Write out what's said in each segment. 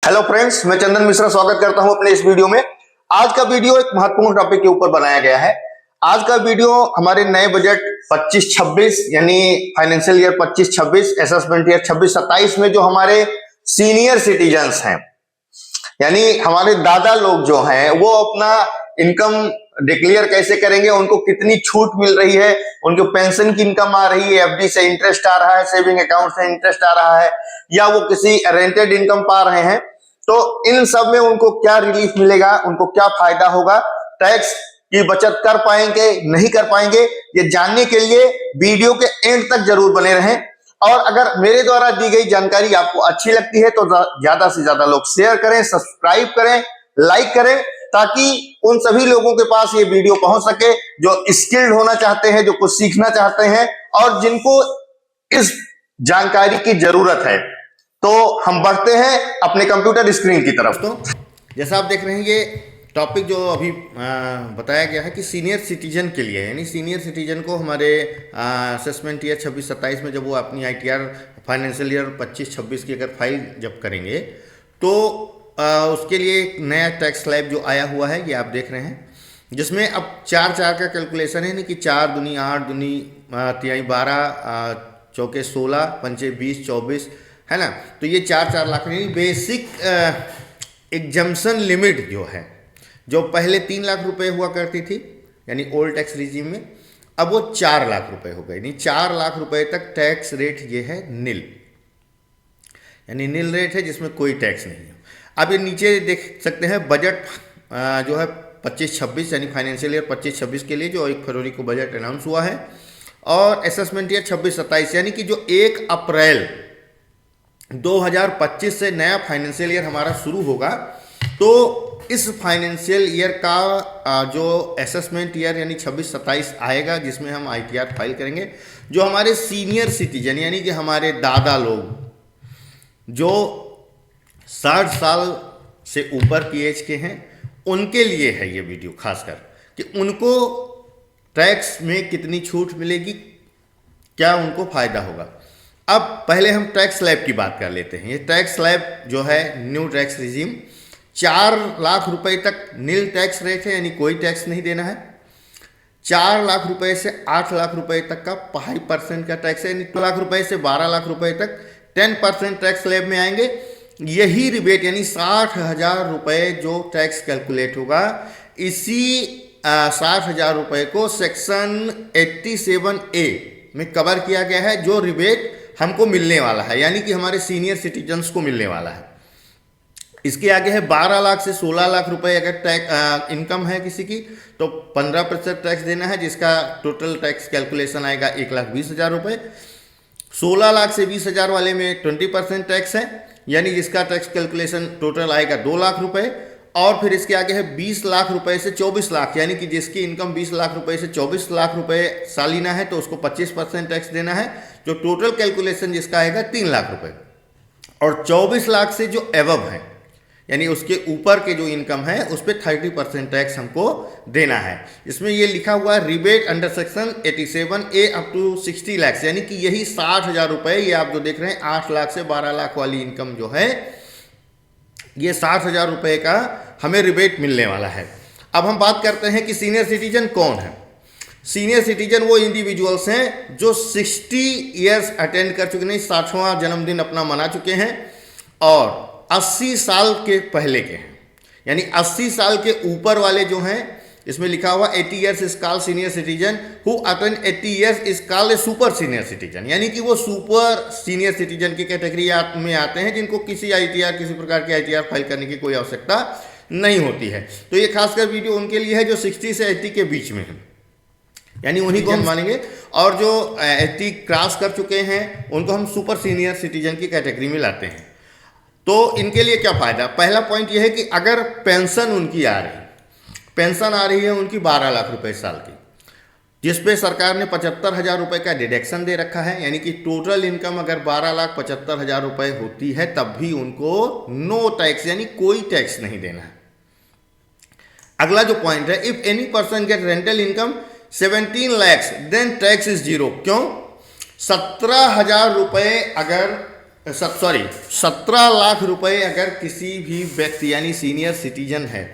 Hello friends, मैं चंदन मिश्रा स्वागत करता हूं अपने इस वीडियो में। आज का वीडियो एक महत्वपूर्ण टॉपिक के ऊपर बनाया गया है। आज का वीडियो हमारे नए बजट 25-26 यानी फाइनेंशियल ईयर 25-26 असेसमेंट ईयर 26-27 में जो हमारे सीनियर सिटीजन्स हैं यानी हमारे दादा लोग जो हैं वो अपना इनकम डिक्लेयर कैसे करेंगे, उनको कितनी छूट मिल रही है, उनको पेंशन की इनकम आ रही है, एफडी से इंटरेस्ट आ रहा है, सेविंग अकाउंट से इंटरेस्ट आ रहा है या वो किसी रेंटेड इनकम पा रहे हैं, तो इन सब में उनको क्या रिलीफ मिलेगा, उनको क्या फायदा होगा, टैक्स की बचत कर पाएंगे नहीं कर पाएंगे, ये जानने के लिए वीडियो के एंड तक जरूर बने रहें। और अगर मेरे द्वारा दी गई जानकारी आपको अच्छी लगती है तो ज्यादा से ज्यादा लोग शेयर करें, सब्सक्राइब करें, लाइक करें, ताकि उन सभी लोगों के पास ये वीडियो पहुंच सके जो स्किल्ड होना चाहते हैं, जो कुछ सीखना चाहते हैं और जिनको इस जानकारी की जरूरत है। तो हम बढ़ते हैं अपने कंप्यूटर स्क्रीन की तरफ। तो जैसा आप देख रहे हैं ये टॉपिक जो अभी बताया गया है कि सीनियर सिटीजन के लिए, यानी सीनियर सिटीजन को हमारे असेसमेंट ईयर 26-27 में जब वो अपनी आईटीआर फाइनेंशियल ईयर 25-26 की अगर फाइल जब करेंगे तो उसके लिए एक नया टैक्स स्लैब जो आया हुआ है ये आप देख रहे हैं, जिसमें अब 4 का कैलकुलेशन है, यानी कि 4 दूनी 8 दूनी 3 12 चौके 16 पंचे 20 24 है ना। तो ये 4 लाख बेसिक एग्जम्पशन लिमिट जो है, जो पहले 3 लाख रुपए हुआ करती थी यानी ओल्ड टैक्स रिजीम में, अब वो 4 लाख रुपए हो गए, यानी 4 लाख रुपए तक टैक्स रेट ये है नील, यानी नील रेट है जिसमें कोई टैक्स नहीं है। अब ये नीचे देख सकते हैं बजट जो है 25-26 यानी फाइनेंशियल ईयर 25-26 के लिए जो 1 फरवरी को बजट अनाउंस हुआ है, और असेसमेंट ईयर 26-27 यानी कि जो 1 अप्रैल 2025 से नया फाइनेंशियल ईयर हमारा शुरू होगा। तो इस फाइनेंशियल ईयर का जो असेसमेंट ईयर यानी 26-27 आएगा, जिसमें हम आईटीआर फाइल करेंगे, जो हमारे सीनियर सिटीजन यानी कि हमारे दादा लोग जो 60 साल से ऊपर की एज के हैं, उनके लिए है ये वीडियो खासकर कि उनको टैक्स में कितनी छूट मिलेगी, क्या उनको फायदा होगा। अब पहले हम टैक्स स्लैब की बात कर लेते हैं। ये टैक्स स्लैब जो है न्यू टैक्स रिजीम 4 लाख रुपए तक नील टैक्स रेट है, यानी कोई टैक्स नहीं देना है। 4 लाख रुपए से 8 लाख रुपए तक का 5% का टैक्स है, यानी 2 लाख रुपए से 12 लाख रुपए तक 10% टैक्स स्लैब में आएंगे। यही रिबेट यानी 60,000 रुपए जो टैक्स कैलकुलेट होगा, इसी 60,000 रुपए को सेक्शन 87A में कवर किया गया है, जो रिबेट हमको मिलने वाला है, यानी कि हमारे सीनियर सिटीजन्स को मिलने वाला है। इसके आगे है 12 लाख से 16 लाख रुपए अगर टैक्स इनकम है किसी की तो 15% टैक्स देना है, जिसका टोटल टैक्स कैलकुलेशन आएगा 1,20,000 रुपए। 16 लाख से 20,000 वाले में 20% टैक्स है, यानी जिसका टैक्स कैलकुलेशन टोटल आएगा 2 लाख रुपए। और फिर इसके आगे है 20 लाख रुपए से 24 लाख, यानी कि जिसकी इनकम 20 लाख रुपए से 24 लाख रुपए सालाना है तो उसको 25% टैक्स देना है, जो टोटल कैलकुलेशन जिसका आएगा 3 लाख रुपए। और 24 लाख से जो एवब है यानी उसके ऊपर के जो इनकम है उस पर 30% टैक्स हमको देना है। इसमें ये लिखा हुआ है rebate under section 87A up to 60 lakh, यानी कि यही 60,000 रुपए, ये आप जो देख रहे हैं 8 लाख से 12 लाख वाली इनकम जो है, ये 60,000 रुपए का हमें रिबेट मिलने वाला है। अब हम बात करते हैं कि सीनियर सिटीजन कौन है। सीनियर सिटीजन वो इंडिविजुअल्स हैं जो 60 ईयर्स अटेंड कर चुके, नहीं 60वां जन्मदिन अपना मना चुके हैं और 80 साल के पहले के हैं, यानी 80 साल के ऊपर वाले जो हैं, इसमें लिखा हुआ 80 years is called senior citizen, who attend 80 years is called a super senior citizen, यानी कि वो सुपर सीनियर सिटीजन की कैटेगरी में आते हैं, जिनको किसी आईटीआर किसी प्रकार की आईटीआर फाइल करने की कोई आवश्यकता नहीं होती है। तो ये खासकर वीडियो उनके लिए है जो 60 से 80 के बीच में है, यानी उन्हीं को हम मानेंगे। और जो 80 क्रॉस कर चुके हैं उनको हम सुपर सीनियर सिटीजन की कैटेगरी में लाते हैं। तो इनके लिए क्या फायदा, पहला पॉइंट यह है कि अगर पेंशन उनकी आ रही, पेंशन आ रही है उनकी 12 लाख रुपए साल की, जिसपे सरकार ने 75,000 रुपए का डिडक्शन दे रखा है, यानी कि टोटल इनकम अगर 12,75,000 रुपए होती है तब भी उनको नो टैक्स यानी कोई टैक्स नहीं देना है। अगला जो पॉइंट है, if any person get rental income 17 lakhs then tax is zero. क्यों? 17,000 रुपए अगर सॉरी 17 लाख रुपए अगर किसी भी व्यक्ति यानी सीनियर सिटीजन है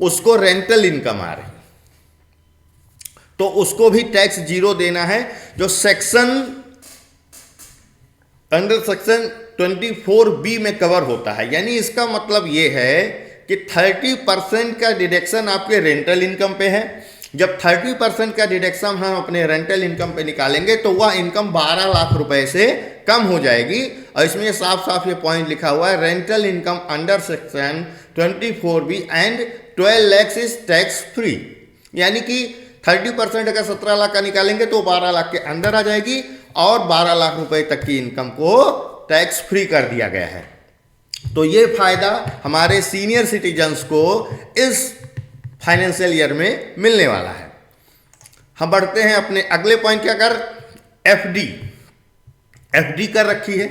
उसको रेंटल इनकम आ रही तो उसको भी टैक्स जीरो देना है, जो अंडर सेक्शन 24B में कवर होता है। यानी इसका मतलब ये है कि 30% का डिडक्शन आपके रेंटल इनकम पे है। जब 30% का डिडक्शन हम अपने रेंटल इनकम पे निकालेंगे तो वह इनकम 12 लाख रुपए से कम हो जाएगी। और इसमें साफ साफ ये पॉइंट लिखा हुआ है, rental income under section 24B and 12 lakhs is tax free. यानी कि 30% अगर 17 लाख का निकालेंगे तो 12 लाख के अंदर आ जाएगी और 12 लाख रुपए तक की इनकम को टैक्स फ्री कर दिया गया है। तो ये फायदा हमारे सीनियर सिटीजन्स को इस फाइनेंशियल ईयर में मिलने वाला है। हम बढ़ते हैं अपने अगले पॉइंट के। अगर एफडी कर रखी है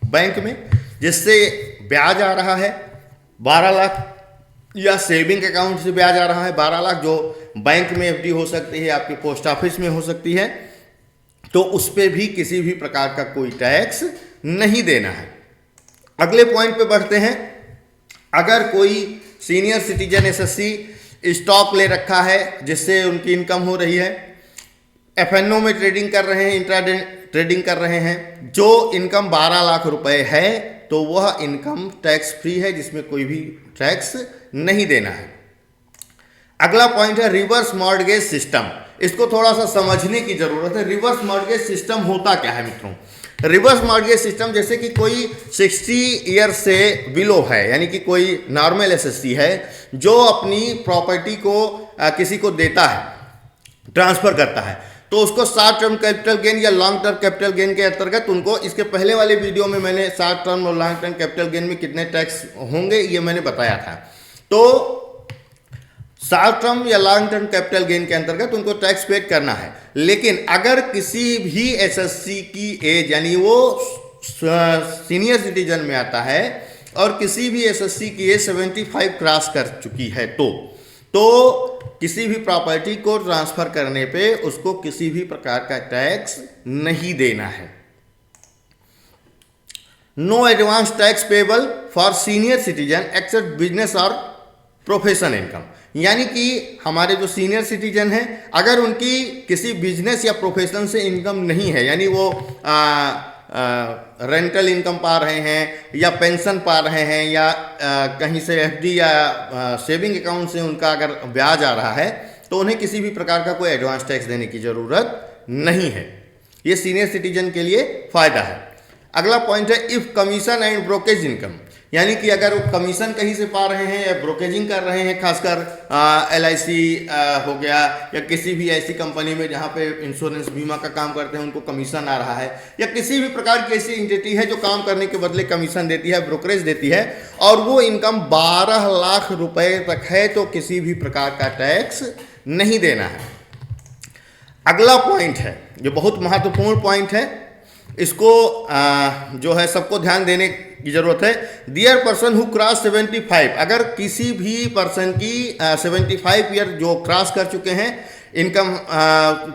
बैंक में जिससे ब्याज आ रहा है 12 लाख, या सेविंग अकाउंट से ब्याज आ रहा है 12 लाख, जो बैंक में एफडी हो सकती है, आपके पोस्ट ऑफिस में हो सकती है, तो उस पर भी किसी भी प्रकार का कोई टैक्स नहीं देना है। अगले पॉइंट पे बढ़ते हैं। अगर कोई सीनियर सिटीजन एसएससी स्टॉक ले रखा है जिससे उनकी इनकम हो रही है, एफएनओ में ट्रेडिंग कर रहे हैं, इंट्राडे ट्रेडिंग कर रहे हैं, जो इनकम 12 लाख रुपए है तो वह इनकम टैक्स फ्री है, जिसमें कोई भी टैक्स नहीं देना है। अगला पॉइंट है रिवर्स मॉर्टगेज सिस्टम। इसको थोड़ा सा समझने की जरूरत है। रिवर्स मॉर्टगेज सिस्टम होता क्या है मित्रों? रिवर्स मॉर्टगेज सिस्टम, जैसे कि कोई 60 ईयर से बिलो है, यानी कि कोई नॉर्मल एसएससी है जो अपनी प्रॉपर्टी को किसी को देता है, ट्रांसफर करता है, तो उसको शॉर्ट टर्म कैपिटल गेन या लॉन्ग टर्म कैपिटल गेन के अंतर्गत उनको, इसके पहले वाले वीडियो में मैंने शॉर्ट टर्म और लॉन्ग टर्म कैपिटल गेन में कितने टैक्स होंगे ये मैंने बताया था। तो शॉर्ट टर्म या लॉन्ग टर्म कैपिटल गेन के अंतर्गत उनको टैक्स पेड करना है। लेकिन अगर किसी भी एसएससी की एज, यानी वो सीनियर सिटीजन में आता है और किसी भी एसएससी की एज 75 क्रॉस कर चुकी है, तो किसी भी प्रॉपर्टी को ट्रांसफर करने पे उसको किसी भी प्रकार का टैक्स नहीं देना है। No advance tax payable for senior citizen except business और प्रोफेशन इनकम। यानी कि हमारे जो सीनियर सिटीजन हैं, अगर उनकी किसी बिजनेस या प्रोफेशन से इनकम नहीं है, यानी वो रेंटल इनकम पा रहे हैं या पेंशन पा रहे हैं या कहीं से एफडी या सेविंग अकाउंट से उनका अगर ब्याज आ रहा है, तो उन्हें किसी भी प्रकार का कोई एडवांस टैक्स देने की ज़रूरत नहीं है। ये सीनियर सिटीजन के लिए फ़ायदा है। अगला पॉइंट है if commission and brokerage income. यानी कि अगर वो कमीशन कहीं से पा रहे हैं या ब्रोकेजिंग कर रहे हैं, खासकर LIC हो गया या किसी भी ऐसी कंपनी में जहाँ पे इंश्योरेंस बीमा का काम करते हैं उनको कमीशन आ रहा है, या किसी भी प्रकार की ऐसी एंटिटी है जो काम करने के बदले कमीशन देती है, ब्रोकरेज देती है, और वो इनकम 12 लाख रुपए तक है, तो किसी भी प्रकार का टैक्स नहीं देना है। अगला पॉइंट है जो बहुत महत्वपूर्ण पॉइंट है, इसको जो है सबको ध्यान देने की जरूरत है। डियर पर्सन हु क्रॉस 75, अगर किसी भी पर्सन की 75 ईयर जो क्रॉस कर चुके हैं, income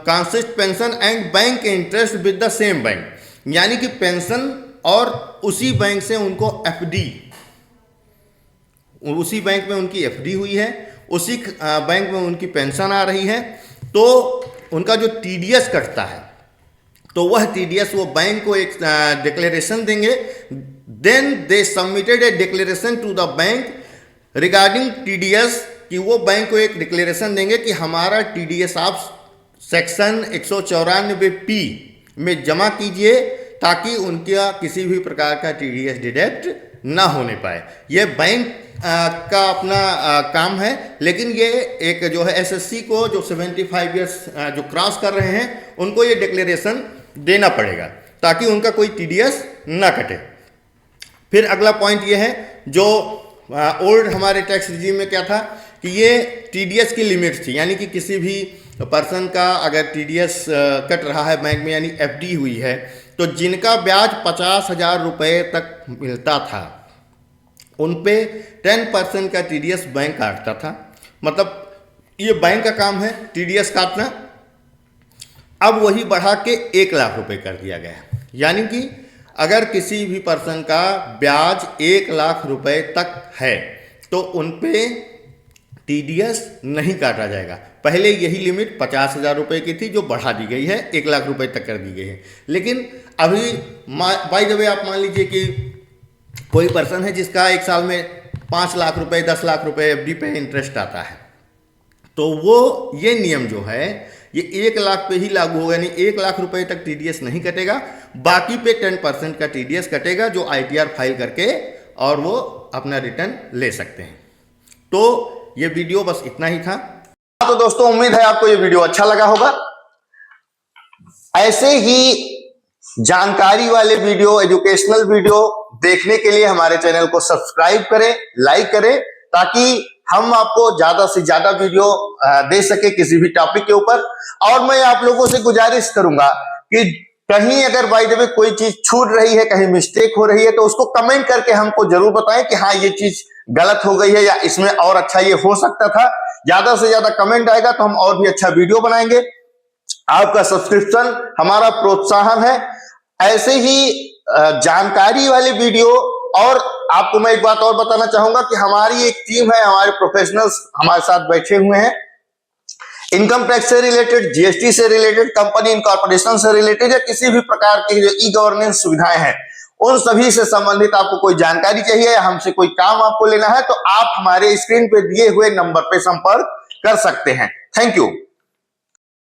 consist pension and bank interest with the same bank. यानी कि पेंशन और उसी बैंक से उनको एफडी, उसी बैंक में उनकी एफडी हुई है, उसी बैंक में उनकी पेंशन आ रही है, तो उनका जो टीडीएस कटता है तो वह टीडीएस वो बैंक को एक डिक्लेरेशन देंगे। Then they submitted a declaration to the bank regarding TDS, कि वो बैंक को एक डिक्लेरेशन देंगे कि हमारा टीडीएस आप सेक्शन 194P में जमा कीजिए, ताकि उनका किसी भी प्रकार का टीडीएस डिडक्ट ना होने पाए। ये बैंक का अपना काम है, लेकिन ये एक जो है एसएससी को जो 75 ईयर्स जो क्रॉस कर रहे हैं उनको ये डिक्लेरेशन देना पड़ेगा, ताकि उनका कोई टीडीएस ना कटे। फिर अगला पॉइंट ये है, जो ओल्ड हमारे टैक्स रिजीम में क्या था कि ये टीडीएस की लिमिट थी, यानी कि किसी भी पर्सन का अगर टीडीएस कट रहा है बैंक में, यानी एफडी हुई है, तो जिनका ब्याज 50,000 रुपये तक मिलता था उन पे 10% का टीडीएस बैंक काटता था। मतलब ये बैंक का काम है टीडीएस काटना। अब वही बढ़ा के 1 लाख रुपए कर दिया गया। यानी कि अगर किसी भी पर्सन का ब्याज 1 लाख रुपए तक है तो उन पे टीडीएस नहीं काटा जाएगा। पहले यही लिमिट 50,000 रुपये की थी जो बढ़ा दी गई है, 1 लाख रुपए तक कर दी गई है। लेकिन अभी बाय द वे आप मान लीजिए कि कोई पर्सन है जिसका एक साल में 5 लाख रुपए 10 लाख रुपए एफडी पे इंटरेस्ट आता है, तो वो ये नियम जो है ये 1 लाख पे ही लागू होगा, यानी 1 लाख रुपए तक टीडीएस नहीं कटेगा, बाकी पे 10% का टीडीएस कटेगा जो आईटीआर फाइल करके और वो अपना रिटर्न ले सकते हैं। तो ये वीडियो बस इतना ही था। तो दोस्तों उम्मीद है आपको ये वीडियो अच्छा लगा होगा। ऐसे ही जानकारी वाले वीडियो, एजुकेशनल वीडियो देखने के लिए हमारे चैनल को सब्सक्राइब करें, लाइक करें, ताकि हम आपको ज्यादा से ज्यादा वीडियो दे सके किसी भी टॉपिक के ऊपर। और मैं आप लोगों से गुजारिश करूंगा कि कहीं अगर बाय द वे कोई चीज छूट रही है, कहीं मिस्टेक हो रही है, तो उसको कमेंट करके हमको जरूर बताएं कि हाँ ये चीज गलत हो गई है या इसमें और अच्छा ये हो सकता था। ज्यादा से ज्यादा कमेंट आएगा तो हम और भी अच्छा वीडियो बनाएंगे। आपका सब्सक्रिप्शन हमारा प्रोत्साहन है। ऐसे ही जानकारी वाले वीडियो। और आपको मैं एक बात और बताना चाहूंगा कि हमारी एक टीम है, हमारे प्रोफेशनल्स हमारे साथ बैठे हुए हैं, इनकम टैक्स से रिलेटेड, जीएसटी से रिलेटेड, कंपनी इनकॉर्पोरेशन से रिलेटेड या किसी भी प्रकार की जो ई गवर्नेंस सुविधाएं हैं उन सभी से संबंधित आपको कोई जानकारी चाहिए या हमसे कोई काम आपको लेना है तो आप हमारे स्क्रीन पे दिए हुए नंबर पे संपर्क कर सकते हैं। Thank you.